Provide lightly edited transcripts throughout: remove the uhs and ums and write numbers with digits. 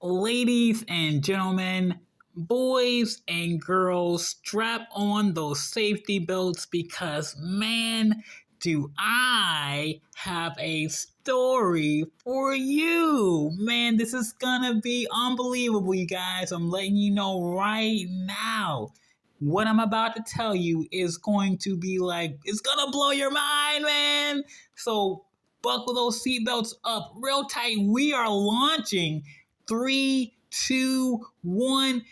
Ladies and gentlemen, boys and girls, strap on those safety belts because, man, do I have a story for you. Man, this is gonna be unbelievable, you guys. I'm letting you know right now. What I'm about to tell you is going to be like, it's gonna blow your mind, man. So, buckle those seatbelts up real tight. We are launching 3, 2, 1,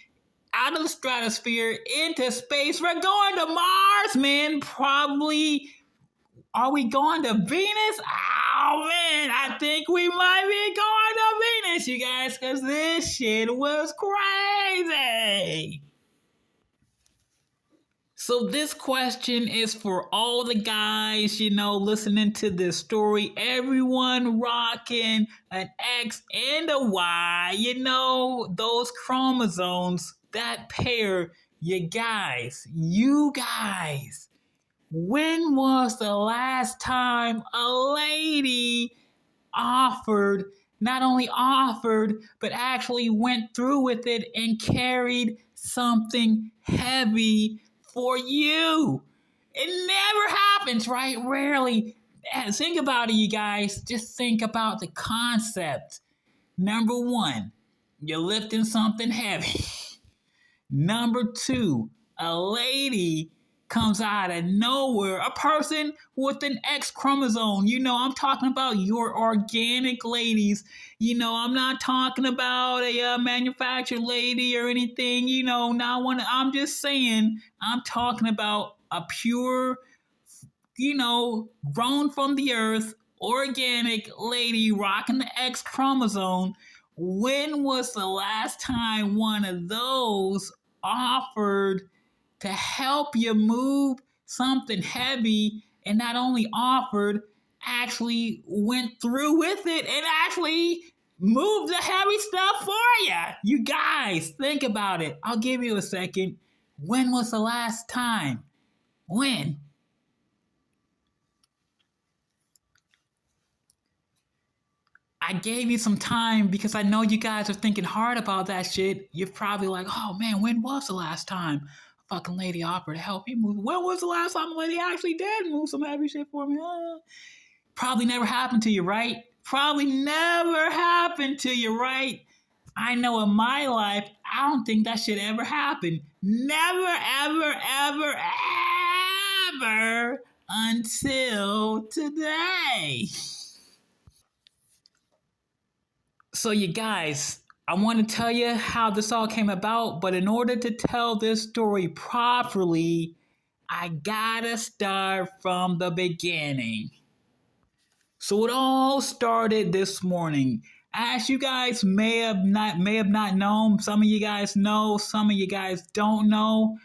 out of the stratosphere into space. We're going to Mars, man. Probably. Are we going to Venus? Oh, man. I think we might be going to Venus, you guys, because this shit was crazy. So this question is for all the guys, listening to this story. Everyone rocking an X and a Y, those chromosomes, that pair, you guys. When was the last time a lady not only offered, but actually went through with it and carried something heavy for you? It never happens, right? Rarely. Think about it, you guys. Just think about the concept. Number one, you're lifting something heavy. Number two, a lady comes out of nowhere. A person with an X chromosome. I'm talking about your organic ladies. I'm not talking about a manufactured lady or anything. Not one. I'm just saying. I'm talking about a pure, grown from the earth, organic lady rocking the X chromosome. When was the last time one of those offered to help you move something heavy, and not only offered, actually went through with it and actually moved the heavy stuff for you? You guys, think about it. I'll give you a second. When was the last time? When? I gave you some time because I know you guys are thinking hard about that shit. You're probably like, oh man, when was the last time a fucking lady offered to help me move? When was the last time a lady actually did move some heavy shit for me? Probably never happened to you, right? Probably never happened to you, right? I know in my life, I don't think that shit ever happened. Never, ever, ever, ever until today. So, you guys, I want to tell you how this all came about, but in order to tell this story properly, I gotta start from the beginning. So it all started this morning. As you guys may have not known, some of you guys know, some of you guys don't know,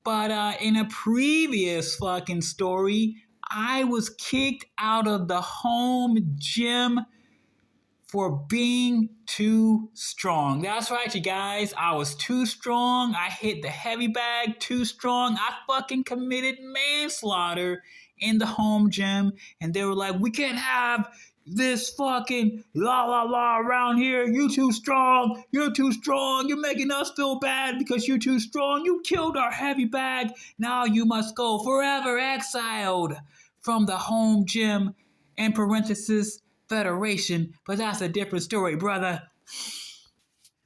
but in a previous fucking story, I was kicked out of the home gym for being too strong. That's right, you guys. I was too strong. I hit the heavy bag too strong. I fucking committed manslaughter in the home gym. And they were like, we can't have this fucking la la la around here. You too strong. You're too strong. You're making us feel bad because you're too strong. You killed our heavy bag. Now you must go forever exiled from the home gym. In parentheses, Federation, but that's a different story, brother.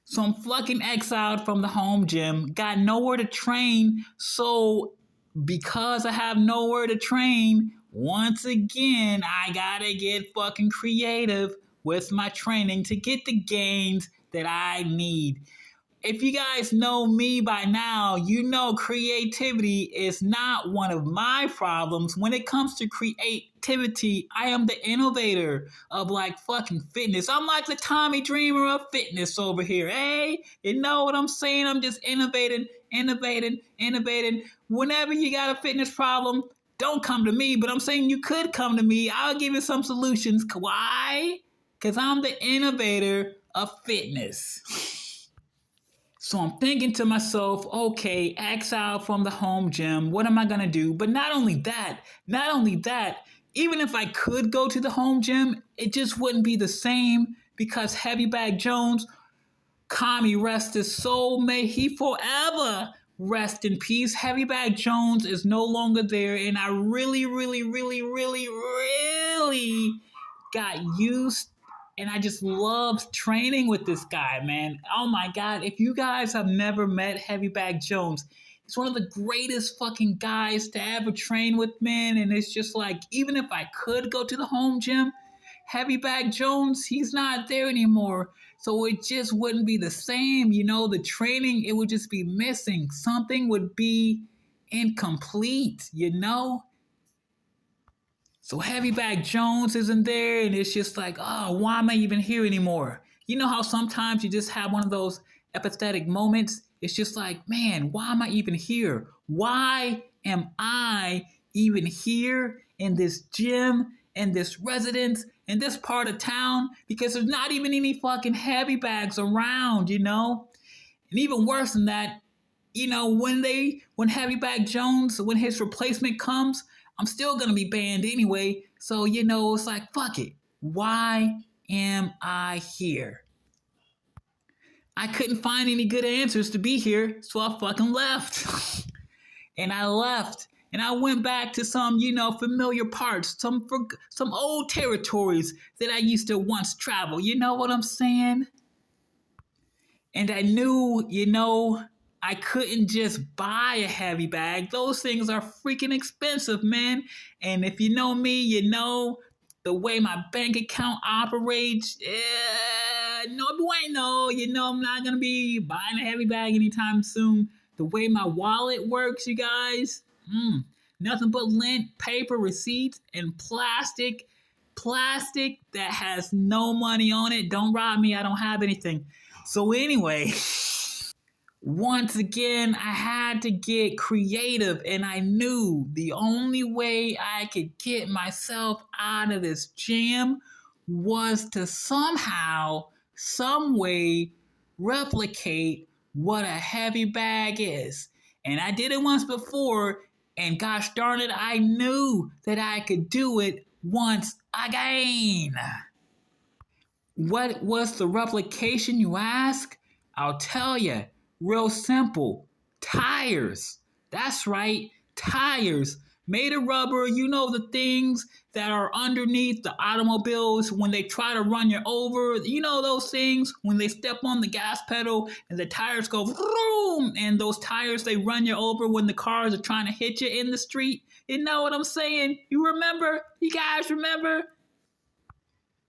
So I'm fucking exiled from the home gym, got nowhere to train, so because I have nowhere to train, once again, I gotta get fucking creative with my training to get the gains that I need. If you guys know me by now, you know creativity is not one of my problems. When it comes to creativity, I am the innovator of like fucking fitness. I'm like the Tommy Dreamer of fitness over here. Hey, you know what I'm saying? I'm just innovating. Whenever you got a fitness problem, don't come to me, but I'm saying you could come to me. I'll give you some solutions. Why? Because I'm the innovator of fitness. So I'm thinking to myself, okay, exile from the home gym. What am I going to do? But not only that, even if I could go to the home gym, it just wouldn't be the same because Heavy Bag Jones Kami rest his soul. May he forever rest in peace. Heavybag Jones is no longer there, and I really, really, really, really, really got used, and I just loved training with this guy, man. Oh my God. If you guys have never met Heavybag Jones, he's one of the greatest fucking guys to ever train with, man. And it's just like, even if I could go to the home gym, Heavybag Jones, he's not there anymore. So it just wouldn't be the same. You know, the training, it would just be missing. Something would be incomplete, you know? So Heavybag Jones isn't there, and it's just like, oh, why am I even here anymore? You know how sometimes you just have one of those empathetic moments? It's just like, man, why am I even here? Why am I even here in this gym, in this residence, in this part of town? Because there's not even any fucking heavy bags around, you know? And even worse than that, you know, when Heavybag Jones, when his replacement comes, I'm still gonna be banned anyway. So, you know, it's like, fuck it. Why am I here? I couldn't find any good answers to be here, so I fucking left. And I left. And I went back to some, you know, familiar parts, some old territories that I used to once travel. You know what I'm saying? And I knew, you know, I couldn't just buy a heavy bag. Those things are freaking expensive, man. And if you know me, you know the way my bank account operates. No bueno. You know I'm not going to be buying a heavy bag anytime soon. The way my wallet works, you guys. Nothing but lint, paper, receipts, and plastic. Plastic that has no money on it. Don't rob me. I don't have anything. So anyway... Once again, I had to get creative, and I knew the only way I could get myself out of this jam was to somehow, some way, replicate what a heavy bag is. And I did it once before, and gosh darn it, I knew that I could do it once again. What was the replication, you ask? I'll tell you. Real simple. Tires. That's right. Tires. Made of rubber. You know the things that are underneath the automobiles when they try to run you over. You know those things when they step on the gas pedal and the tires go vroom, and those tires, they run you over when the cars are trying to hit you in the street. You know what I'm saying? You remember? You guys remember?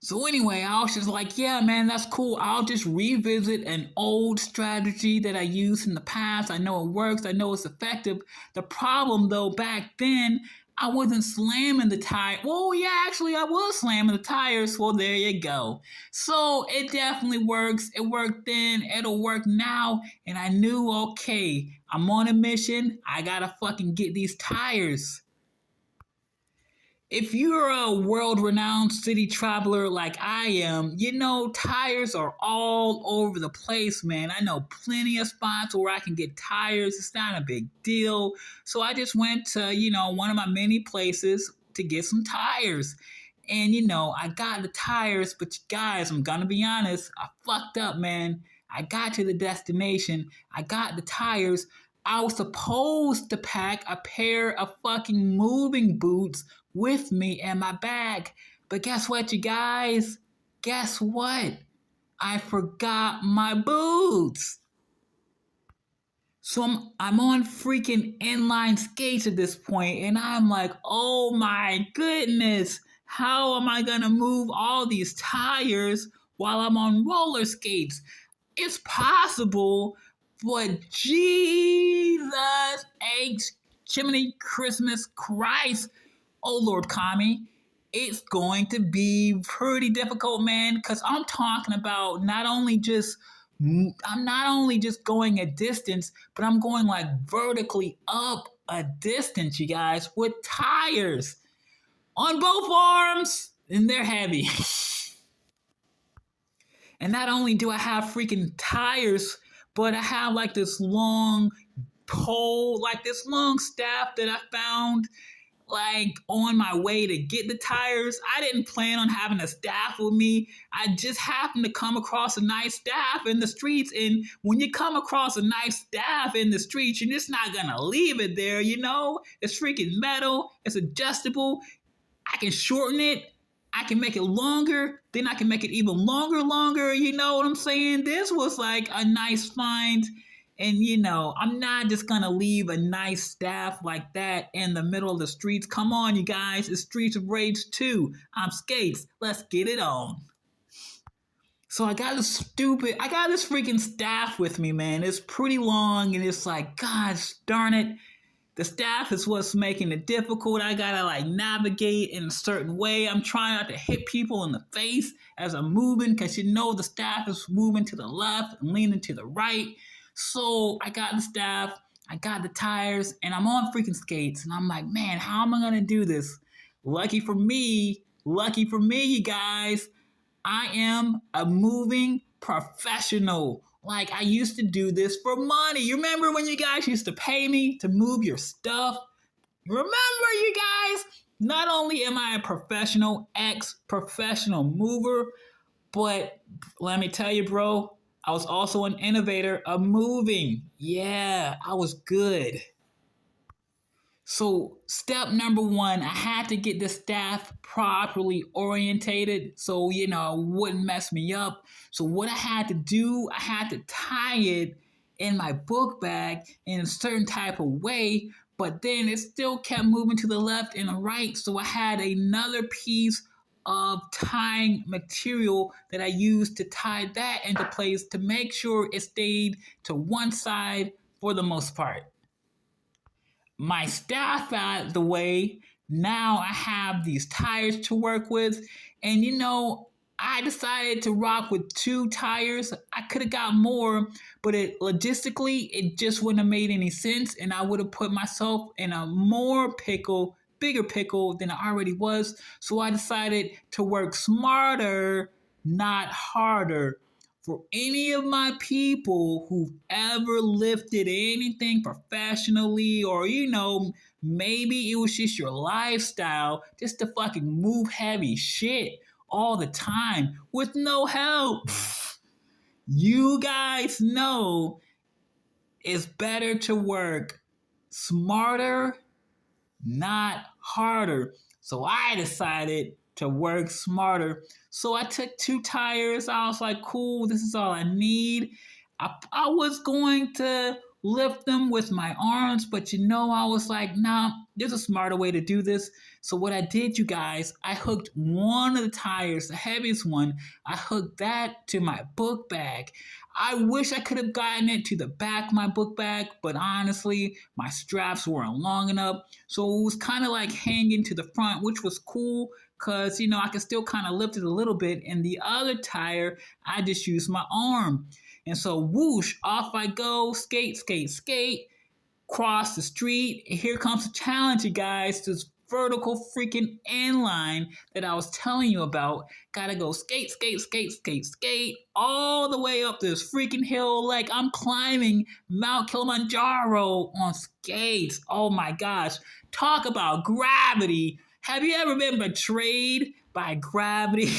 So anyway, I was just like, yeah, man, that's cool. I'll just revisit an old strategy that I used in the past. I know it works. I know it's effective. The problem, though, back then, I wasn't slamming the tire. Well, yeah, actually, I was slamming the tires. Well, there you go. So it definitely works. It worked then. It'll work now. And I knew, okay, I'm on a mission. I gotta fucking get these tires. If you're a world-renowned city traveler like I am, you know tires are all over the place, man. I know plenty of spots where I can get tires. It's not a big deal. So I just went to, you know, one of my many places to get some tires. And, you know, I got the tires, but guys, I'm gonna be honest, I fucked up, man. I got to the destination. I got the tires. I was supposed to pack a pair of fucking moving boots with me in my bag. But guess what, you guys? Guess what? I forgot my boots. So I'm on freaking inline skates at this point, and I'm like, oh my goodness, how am I gonna move all these tires while I'm on roller skates? It's possible, but Jesus H. Jiminy Christmas Christ, oh Lord Kami, it's going to be pretty difficult, man, because I'm talking about I'm not only just going a distance, but I'm going like vertically up a distance, you guys, with tires on both arms, and they're heavy. And not only do I have freaking tires, but I have like this long pole, like this long staff that I found like on my way to get the tires. I didn't plan on having a staff with me. I just happened to come across a nice staff in the streets. And when you come across a nice staff in the streets, you're just not gonna leave it there, you know? It's freaking metal, it's adjustable. I can shorten it. I can make it longer. Then I can make it even longer. You know what I'm saying? This was like a nice find. And you know, I'm not just gonna leave a nice staff like that in the middle of the streets. Come on, you guys. It's Streets of Rage 2. I'm Skates. Let's get it on. So I got this freaking staff with me, man. It's pretty long and it's like, gosh darn it. The staff is what's making it difficult. I gotta like navigate in a certain way. I'm trying not to hit people in the face as I'm moving because you know the staff is moving to the left and leaning to the right. So I got the staff, I got the tires, and I'm on freaking skates. And I'm like, man, how am I gonna do this? Lucky for me, you guys, I am a moving professional. Like, I used to do this for money. You remember when you guys used to pay me to move your stuff? Remember, you guys? Not only am I a professional, ex-professional mover, but let me tell you, bro, I was also an innovator of moving. Yeah, I was good. So step number one, I had to get the staff properly orientated so, you know, it wouldn't mess me up. So what I had to do, I had to tie it in my book bag in a certain type of way, but then it still kept moving to the left and the right. So I had another piece of tying material that I used to tie that into place to make sure it stayed to one side for the most part. My staff out of the way, now I have these tires to work with. And you know, I decided to rock with 2 tires. I could have got more, but logistically, it just wouldn't have made any sense. And I would have put myself in a bigger pickle than I already was. So I decided to work smarter, not harder. For any of my people who've ever lifted anything professionally, or you know, maybe it was just your lifestyle, just to fucking move heavy shit all the time with no help. You guys know it's better to work smarter, not harder. So I decided to work smarter. So I took 2 tires. I was like, cool, this is all I need. I was going to lift them with my arms, but you know, I was like, nah, there's a smarter way to do this. So what I did, you guys, I hooked one of the tires, the heaviest one, I hooked that to my book bag. I wish I could have gotten it to the back of my book bag, but honestly, my straps weren't long enough. So it was kind of like hanging to the front, which was cool because, you know, I could still kind of lift it a little bit. And the other tire, I just used my arm. And so whoosh, off I go, skate, cross the street. And here comes the challenge, you guys. This vertical freaking inline that I was telling you about. Gotta go skate, all the way up this freaking hill like I'm climbing Mount Kilimanjaro on skates. Oh my gosh. Talk about gravity. Have you ever been betrayed by gravity?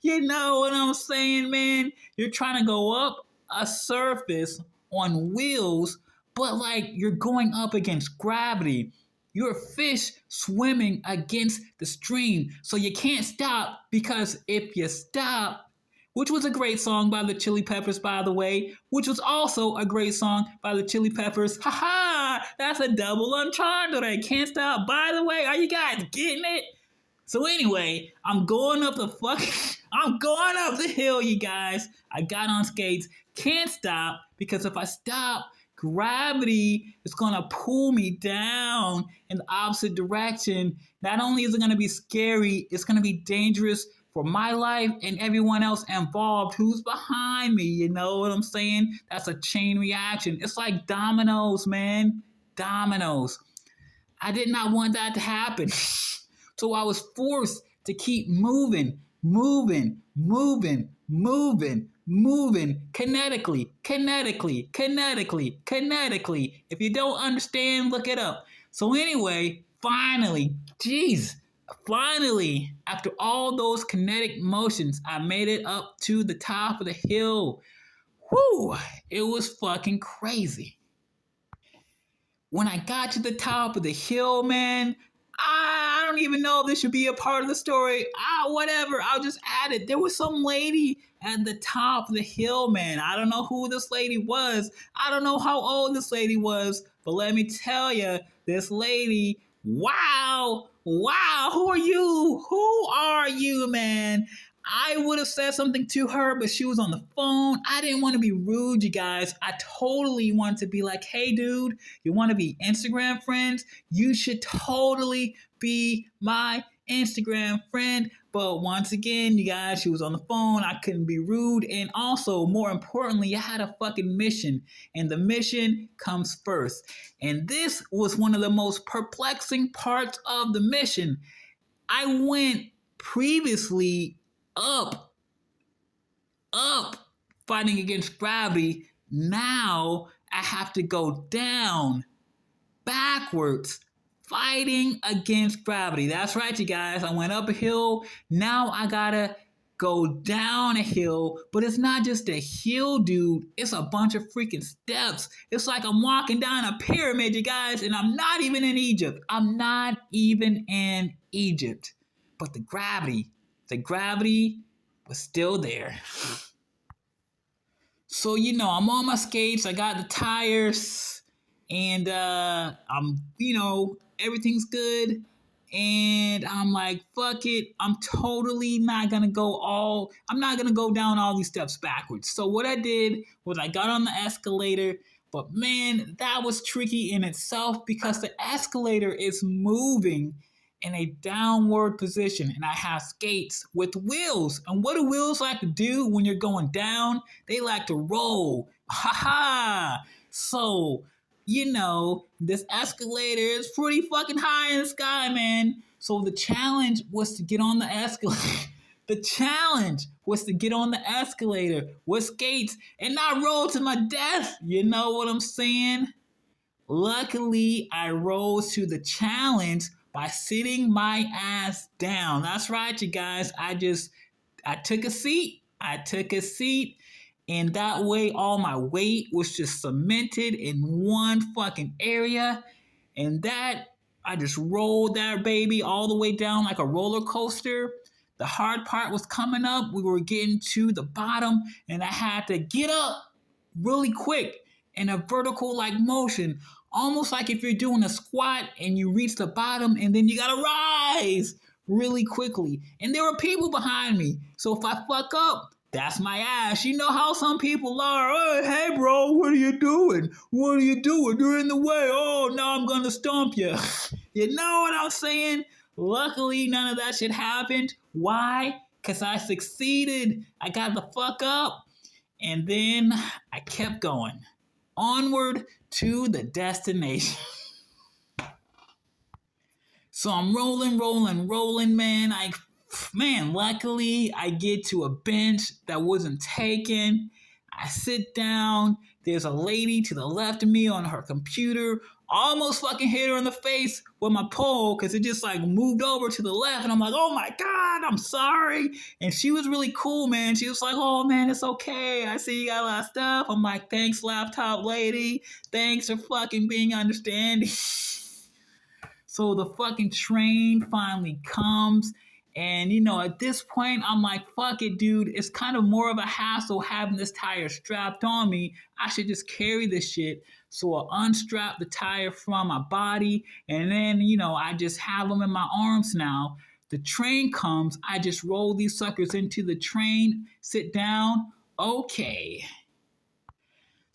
You know what I'm saying, man? You're trying to go up a surface on wheels, but like you're going up against gravity. You're a fish swimming against the stream. So you can't stop because if you stop, which was a great song by the Chili Peppers, by the way, which was also a great song by the Chili Peppers. Haha, that's a double entendre. Can't stop. By the way, are you guys getting it? So anyway, I'm going up the hill, you guys. I got on skates. Can't stop because if I stop, gravity is going to pull me down in the opposite direction. Not only is it going to be scary, it's going to be dangerous for my life and everyone else involved who's behind me. You know what I'm saying? That's a chain reaction. It's like dominoes, man. Dominoes. I did not want that to happen. So I was forced to keep moving kinetically. If you don't understand, look it up. So anyway, finally, jeez, finally, after all those kinetic motions, I made it up to the top of the hill. Whew, it was fucking crazy. When I got to the top of the hill, man, I don't even know if this should be a part of the story. Whatever, I'll just add it. There was some lady at the top of the hill, man. I don't know who this lady was. I don't know how old this lady was, but let me tell you, this lady, wow, who are you? Who are you, man? I would have said something to her, but she was on the phone. I didn't want to be rude, you guys. I totally wanted to be like, hey, dude, you want to be Instagram friends? You should totally be my Instagram friend. But once again, you guys, she was on the phone. I couldn't be rude. And also, more importantly, I had a fucking mission. And the mission comes first. And this was one of the most perplexing parts of the mission. I went previously up, fighting against gravity. Now I have to go down, backwards, fighting against gravity. That's right, you guys. I went up a hill. Now I gotta go down a hill, but it's not just a hill, dude. It's a bunch of freaking steps. It's like I'm walking down a pyramid, you guys, and I'm not even in Egypt. But the gravity was still there. So, I'm on my skates. I got the tires, and everything's good. And I'm like, fuck it. I'm not gonna go down all these steps backwards. So what I did was I got on the escalator, but man, that was tricky in itself because the escalator is moving in a downward position, and I have skates with wheels. And what do wheels like to do when you're going down? They like to roll. Ha ha! So, this escalator is pretty fucking high in the sky, man. So the challenge was to get on the escalator. The challenge was to get on the escalator with skates and not roll to my death. You know what I'm saying? Luckily, I rose to the challenge by sitting my ass down. That's right, you guys. I took a seat. And that way all my weight was just cemented in one fucking area. And I just rolled that baby all the way down like a roller coaster. The hard part was coming up. We were getting to the bottom, and I had to get up really quick in a vertical like motion. Almost like if you're doing a squat and you reach the bottom and then you gotta rise really quickly. And there were people behind me. So if I fuck up, that's my ass. You know how some people are. Hey, bro, what are you doing? You're in the way. Oh, now I'm gonna stomp you. You know what I'm saying? Luckily, none of that shit happened. Why? Because I succeeded. I got the fuck up. And then I kept going. Onward to the destination. So I'm rolling, man. Luckily I get to a bench that wasn't taken. I sit down. There's a lady to the left of me on her computer. Almost fucking hit her in the face with my pole because it just like moved over to the left. And I'm like, oh my God, I'm sorry. And she was really cool, man. She was like, oh man, it's okay. I see you got a lot of stuff. I'm like, thanks, laptop lady. Thanks for fucking being understanding. So the fucking train finally comes. And, at this point, I'm like, fuck it, dude. It's kind of more of a hassle having this tire strapped on me. I should just carry this shit. So I unstrap the tire from my body. And then, I just have them in my arms now. The train comes. I just roll these suckers into the train, sit down. Okay.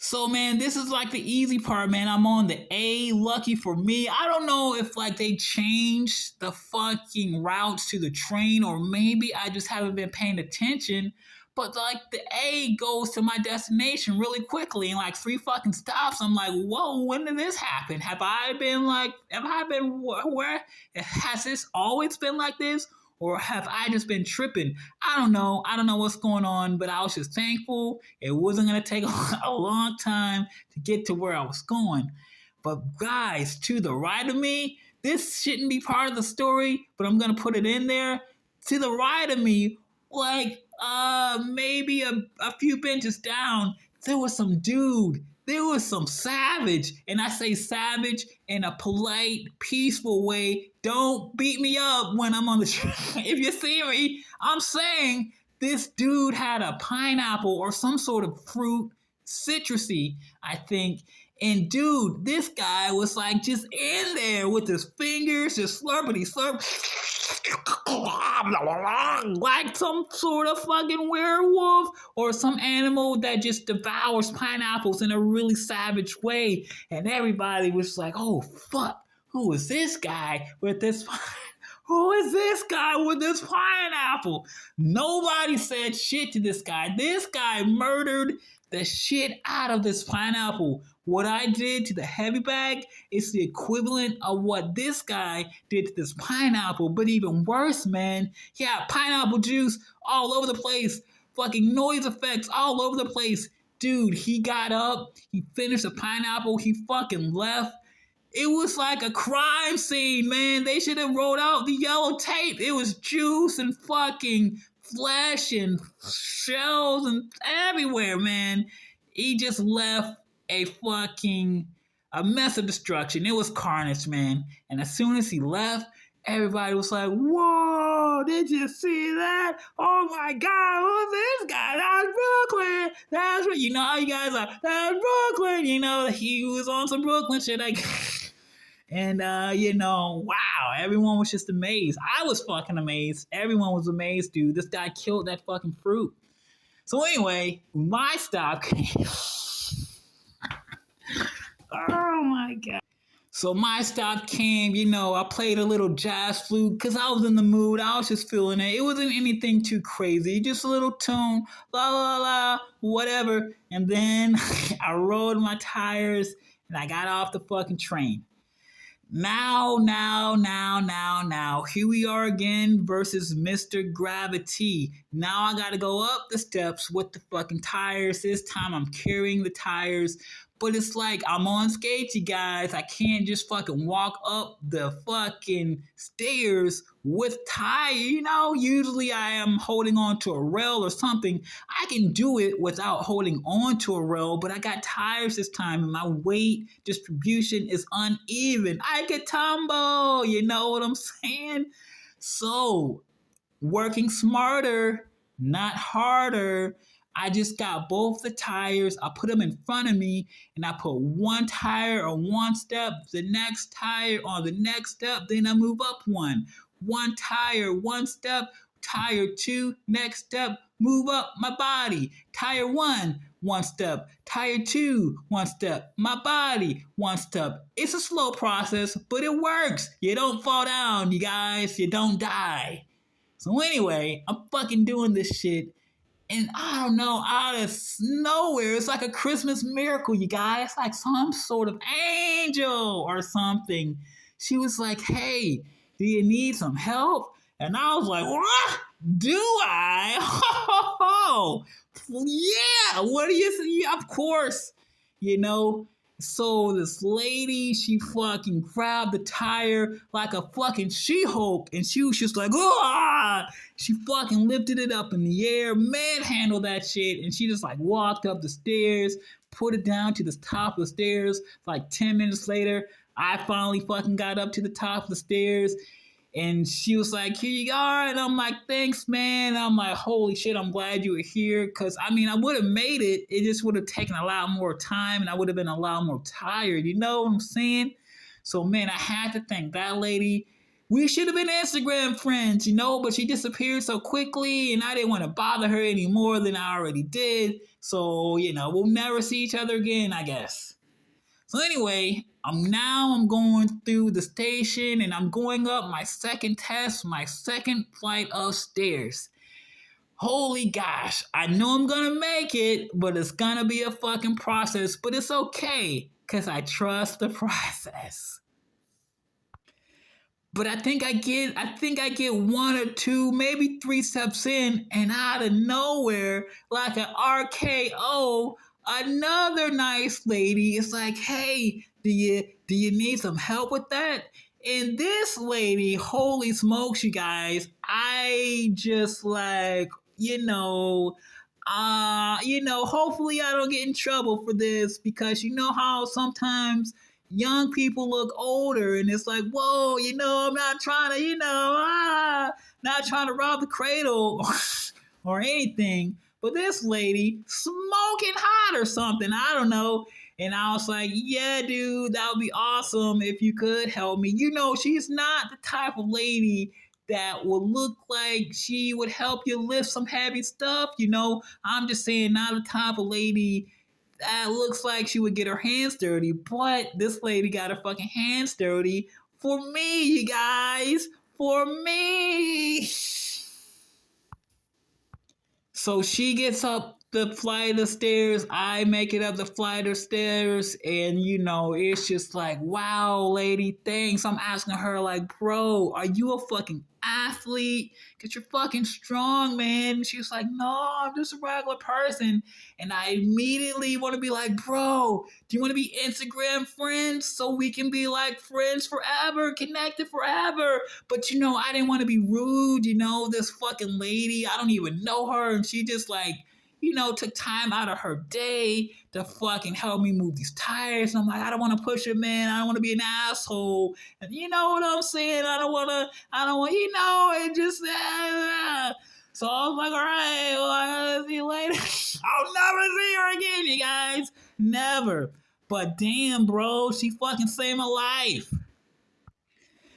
So, man, this is like the easy part, man. I'm on the A. Lucky for me. I don't know if like they changed the fucking routes to the train, or maybe I just haven't been paying attention. But like the A goes to my destination really quickly in like 3 fucking stops. I'm like, whoa, when did this happen? Have I been where? Has this always been like this? Or have I just been tripping? I don't know what's going on, but I was just thankful it wasn't going to take a long time to get to where I was going. But guys, to the right of me, this shouldn't be part of the story, but I'm gonna put it in there. To the right of me, like maybe a few benches down, there was some dude. There was some savage, and I say savage in a polite, peaceful way. Don't beat me up when I'm on the train. If you see me, I'm saying this dude had a pineapple or some sort of fruit, citrusy, I think. And dude, this guy was like just in there with his fingers, just slurpity slurp, like some sort of fucking werewolf or some animal that just devours pineapples in a really savage way. And everybody was like, oh fuck, who is this guy with this? Who is this guy with this pineapple? Nobody said shit to this guy. This guy murdered the shit out of this pineapple. What I did to the heavy bag is the equivalent of what this guy did to this pineapple, but even worse, man. Yeah, pineapple juice all over the place. Fucking noise effects all over the place. Dude, he got up, he finished the pineapple, he fucking left. It was like a crime scene, man. They should have rolled out the yellow tape. It was juice and fucking flesh and shells and everywhere, man. He just left a mess of destruction. It was carnage, man. And as soon as he left, everybody was like, whoa, did you see that? Oh my God, who's this guy? That's Brooklyn. That's what, you know how you guys are, that's Brooklyn. You know, he was on some Brooklyn shit. And, wow, everyone was just amazed. I was fucking amazed. Everyone was amazed, dude. This guy killed that fucking fruit. So anyway, my stop came. Oh my God. So my stop came, I played a little jazz flute because I was in the mood. I was just feeling it. It wasn't anything too crazy. Just a little tune, la la la, whatever. And then I rolled my tires and I got off the fucking train. Now, here we are again versus Mr. Gravity. Now I gotta go up the steps with the fucking tires. This time I'm carrying the tires. But it's like I'm on skates, you guys. I can't just fucking walk up the fucking stairs with tire. Usually I am holding on to a rail or something. I can do it without holding on to a rail, but I got tires this time and my weight distribution is uneven. I could tumble, you know what I'm saying? So, working smarter, not harder. I just got both the tires. I put them in front of me and I put one tire on one step, the next tire on the next step. Then I move up one. One tire, one step, tire two, next step, move up my body. Tire one step. Tire two, one step. My body, one step. It's a slow process, but it works. You don't fall down, you guys. You don't die. So anyway, I'm fucking doing this shit. And I don't know, out of nowhere, it's like a Christmas miracle, you guys. Like some sort of angel or something. She was like, hey, do you need some help? And I was like, what? Do I? Oh, yeah, what do you say? Yeah, of course, So this lady, she fucking grabbed the tire like a fucking She-Hulk, and she was just like, ah! She fucking lifted it up in the air, manhandled that shit, and she just like walked up the stairs, put it down to the top of the stairs. Like 10 minutes later, I finally fucking got up to the top of the stairs, and she was like, here you are. And I'm like, thanks, man. And I'm like, holy shit, I'm glad you were here. Because, I would have made it. It just would have taken a lot more time and I would have been a lot more tired. You know what I'm saying? So, man, I had to thank that lady. We should have been Instagram friends, but she disappeared so quickly and I didn't want to bother her any more than I already did. So, we'll never see each other again, I guess. So anyway, I'm going through the station and I'm going up my second test, my second flight of stairs. Holy gosh, I know I'm gonna make it, but it's gonna be a fucking process, but it's okay, because I trust the process. But I think I get one or two, maybe three steps in, and out of nowhere, like an RKO, another nice lady is like, hey, do you need some help with that? And this lady, holy smokes, you guys, I just like, hopefully I don't get in trouble for this because you know how sometimes young people look older and it's like, whoa, I'm not trying to, not trying to rob the cradle or anything. But this lady smoking hot or something, I don't know. And I was like, yeah, dude, that would be awesome if you could help me. She's not the type of lady that would look like she would help you lift some heavy stuff. I'm just saying, not the type of lady that looks like she would get her hands dirty. But this lady got her fucking hands dirty for me, you guys. For me. So she gets up the flight of stairs. I make it up the flight of stairs. And, it's just like, wow, lady, thanks. I'm asking her, like, bro, are you a fucking athlete? Because you're fucking strong, man. And she's like, no, I'm just a regular person. And I immediately want to be like, bro, do you want to be Instagram friends so we can be like friends forever, connected forever? But I didn't want to be rude. This fucking lady, I don't even know her, and she just like, took time out of her day to fucking help me move these tires. And I'm like, I don't want to push it, man. I don't want to be an asshole. And you know what I'm saying? I don't want, it just. So I was like, all right, well, I'll see you later. I'll never see her again, you guys. Never. But damn, bro, she fucking saved my life.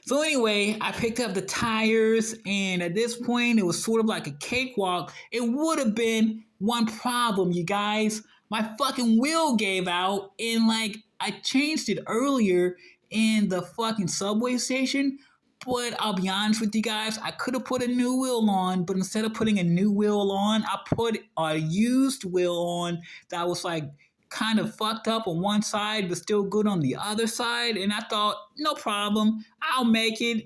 So anyway, I picked up the tires, and at this point, it was sort of like a cakewalk. It would have been one problem, you guys. My fucking wheel gave out, and like I changed it earlier in the fucking subway station. But I'll be honest with you guys, I could have put a new wheel on, but instead of putting a new wheel on, I put a used wheel on that was like kind of fucked up on one side, but still good on the other side. And I thought, no problem, I'll make it,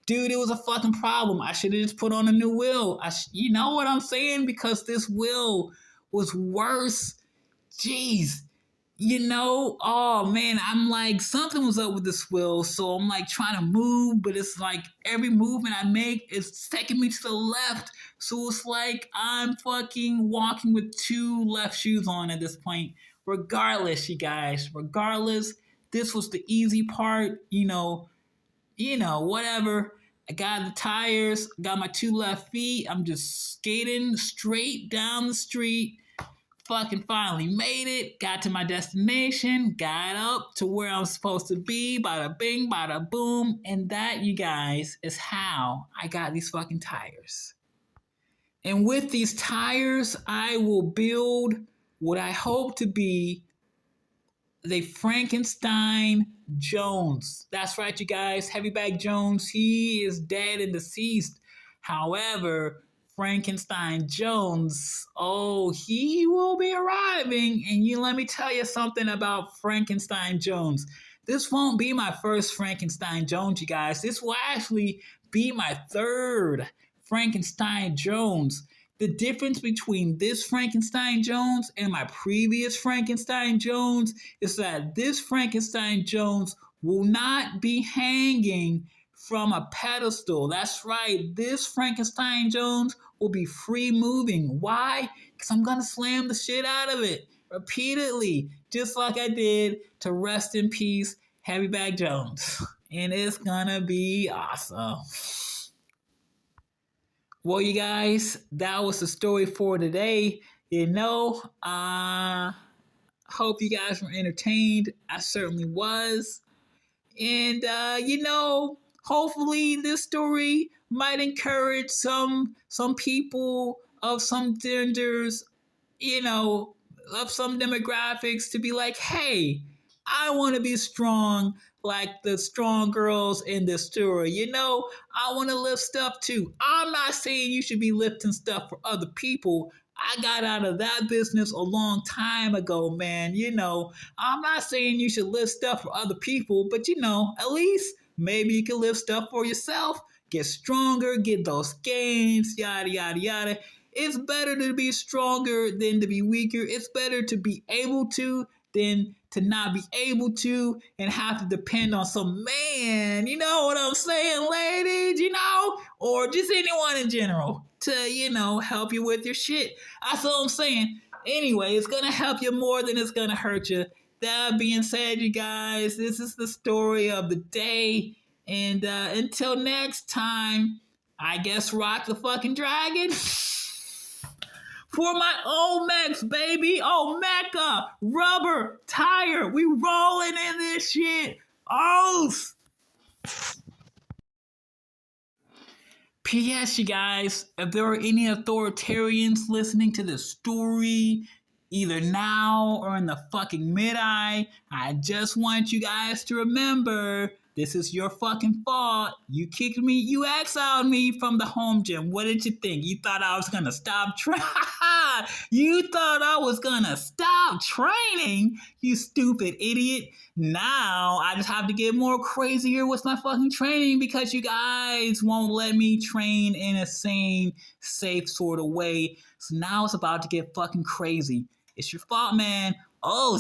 Dude, it was a fucking problem. I should have just put on a new wheel. You know what I'm saying? Because this wheel was worse. Jeez. Oh man, I'm like, something was up with this wheel. So I'm like trying to move, but it's like every movement I make is taking me to the left. So it's like I'm fucking walking with two left shoes on at this point. Regardless, you guys, this was the easy part, whatever. I got the tires, got my two left feet. I'm just skating straight down the street. Fucking finally made it, got to my destination, got up to where I'm supposed to be, bada bing, bada boom. And that, you guys, is how I got these fucking tires. And with these tires, I will build what I hope to be the Frankenstein Jones. That's right, you guys. Heavybag Jones, he is dead and deceased. However, Frankenstein Jones, oh, he will be arriving. And let me tell you something about Frankenstein Jones. This won't be my first Frankenstein Jones, you guys. This will actually be my third Frankenstein Jones. The difference between this Frankenstein Jones and my previous Frankenstein Jones is that this Frankenstein Jones will not be hanging from a pedestal. That's right, this Frankenstein Jones will be free moving. Why? Because I'm going to slam the shit out of it repeatedly, just like I did to Rest in Peace Heavybag Jones. And it's going to be awesome. Well, you guys, that was the story for today. Hope you guys were entertained. I certainly was. And, hopefully this story might encourage some people of some genders, of some demographics to be like, hey, I want to be strong like the strong girls in this story. I want to lift stuff too. I'm not saying you should be lifting stuff for other people. I got out of that business a long time ago, man. I'm not saying you should lift stuff for other people, but at least maybe you can lift stuff for yourself, get stronger, get those gains, yada, yada, yada. It's better to be stronger than to be weaker. It's better to be able to than to not be able to and have to depend on some man, you know what I'm saying, ladies, you know, or just anyone in general to, you know, help you with your shit. That's what I'm saying. Anyway, it's gonna help you more than it's gonna hurt you. That being said, you guys, this is the story of the day. And until next time, I guess rock the fucking dragon. For my Olmecs, baby. Omeka, rubber, tire. We rolling in this shit. Oh. P.S. You guys, if there are any authoritarians listening to this story, either now or in the fucking mid-eye, I just want you guys to remember this is your fucking fault. You kicked me, you exiled me from the home gym. What did you think? You thought I was gonna stop training? You thought I was gonna stop training? You stupid idiot. Now I just have to get more crazier with my fucking training because you guys won't let me train in a sane, safe sort of way. So now it's about to get fucking crazy. It's your fault, man. Oh.